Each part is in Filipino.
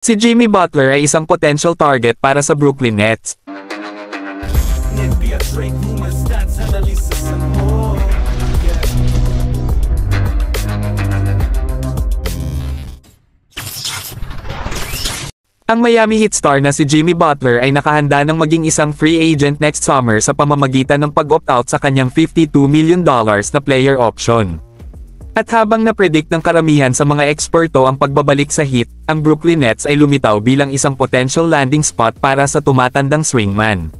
Si Jimmy Butler ay isang potential target para sa Brooklyn Nets. Ang Miami Heat star na si Jimmy Butler ay nakahanda ng maging isang free agent next summer sa pamamagitan ng pag-opt-out sa kanyang $52 million na player option. At habang na-predict ng karamihan sa mga eksperto ang pagbabalik sa Heat, ang Brooklyn Nets ay lumitaw bilang isang potential landing spot para sa tumatandang swingman.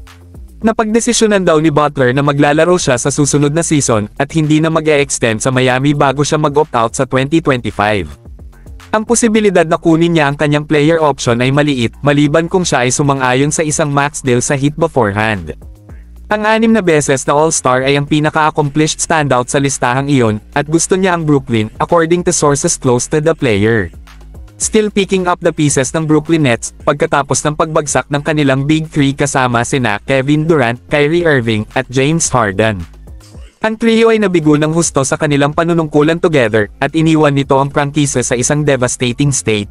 Napagdesisyonan daw ni Butler na maglalaro siya sa susunod na season at hindi na mag-e-extend sa Miami bago siya mag-opt-out sa 2025. Ang posibilidad na kunin niya ang kanyang player option ay maliit maliban kung siya ay sumang-ayon sa isang max deal sa Heat beforehand. Ang 6 na beses na All-Star ay ang pinaka-accomplished standout sa listahang iyon, at gusto niya ang Brooklyn, according to sources close to the player. Still picking up the pieces ng Brooklyn Nets, pagkatapos ng pagbagsak ng kanilang Big Three kasama sina Kevin Durant, Kyrie Irving, at James Harden. Ang trio ay nabigo ng husto sa kanilang panunungkulan together, at iniwan nito ang prangkisa sa isang devastating state.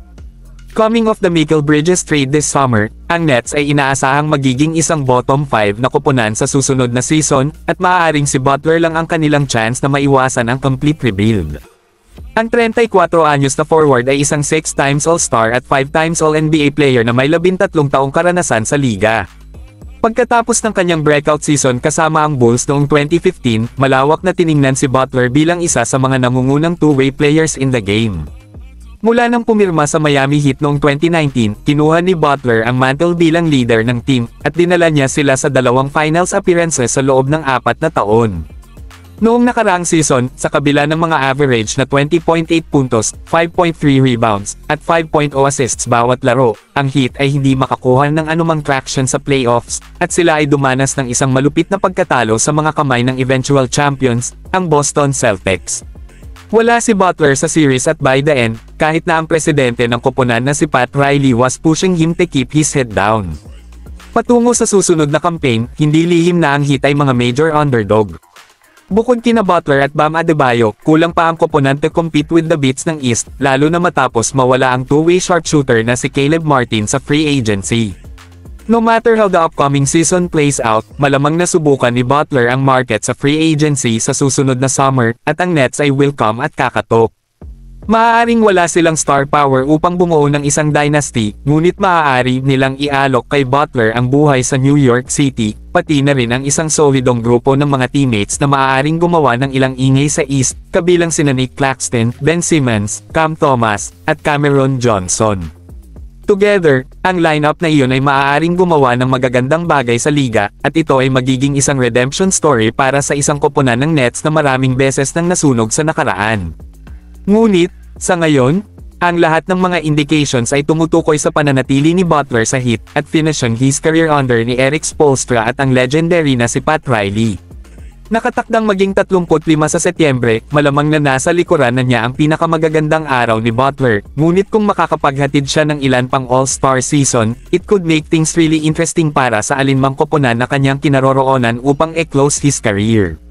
Coming off the Mikal Bridges trade this summer, ang Nets ay inaasahang magiging isang bottom 5 na koponan sa susunod na season, at maaaring si Butler lang ang kanilang chance na maiwasan ang complete rebuild. Ang 34 anyos na forward ay isang 6 times All-Star at 5 times All-NBA player na may 13 taong karanasan sa liga. Pagkatapos ng kanyang breakout season kasama ang Bulls noong 2015, malawak na tiningnan si Butler bilang isa sa mga nangungunang two-way players in the game. Mula nang pumirma sa Miami Heat noong 2019, kinuha ni Butler ang mantle bilang leader ng team, at dinala niya sila sa 2 finals appearances sa loob ng 4 na taon. Noong nakaraang season, sa kabila ng mga average na 20.8 puntos, 5.3 rebounds, at 5.0 assists bawat laro, ang Heat ay hindi makakuha ng anumang traction sa playoffs, at sila ay dumanas ng isang malupit na pagkatalo sa mga kamay ng eventual champions, ang Boston Celtics. Wala si Butler sa series at by the end, kahit na ang presidente ng koponan na si Pat Riley was pushing him to keep his head down. Patungo sa susunod na campaign, hindi lihim na ang Heat ay mga major underdog. Bukod kina Butler at Bam Adebayo, kulang pa ang koponan to compete with the beats ng East, lalo na matapos mawala ang two-way sharpshooter na si Caleb Martin sa free agency. No matter how the upcoming season plays out, malamang nasubukan ni Butler ang market sa free agency sa susunod na summer, at ang Nets ay welcome at kakatok. Maaaring wala silang star power upang bumuo ng isang dynasty, ngunit maaari nilang ialok kay Butler ang buhay sa New York City, pati na rin ang isang solidong grupo ng mga teammates na maaaring gumawa ng ilang ingay sa East, kabilang sina Nick Claxton, Ben Simmons, Cam Thomas, at Cameron Johnson. Together, ang lineup na iyon ay maaaring gumawa ng magagandang bagay sa liga, at ito ay magiging isang redemption story para sa isang koponan ng Nets na maraming beses nang nasunog sa nakaraan. Ngunit, sa ngayon, ang lahat ng mga indications ay tumutukoy sa pananatili ni Butler sa Heat, at finishing his career under ni Erik Spoelstra at ang legendary na si Pat Riley. Nakatakdang maging 35 sa Setyembre, malamang na nasa likuran na niya ang pinakamagagandang araw ni Butler, ngunit kung makakapaghatid siya ng ilan pang All-Star season, it could make things really interesting para sa alinmang koponan na kanyang kinaroroonan upang e-close his career.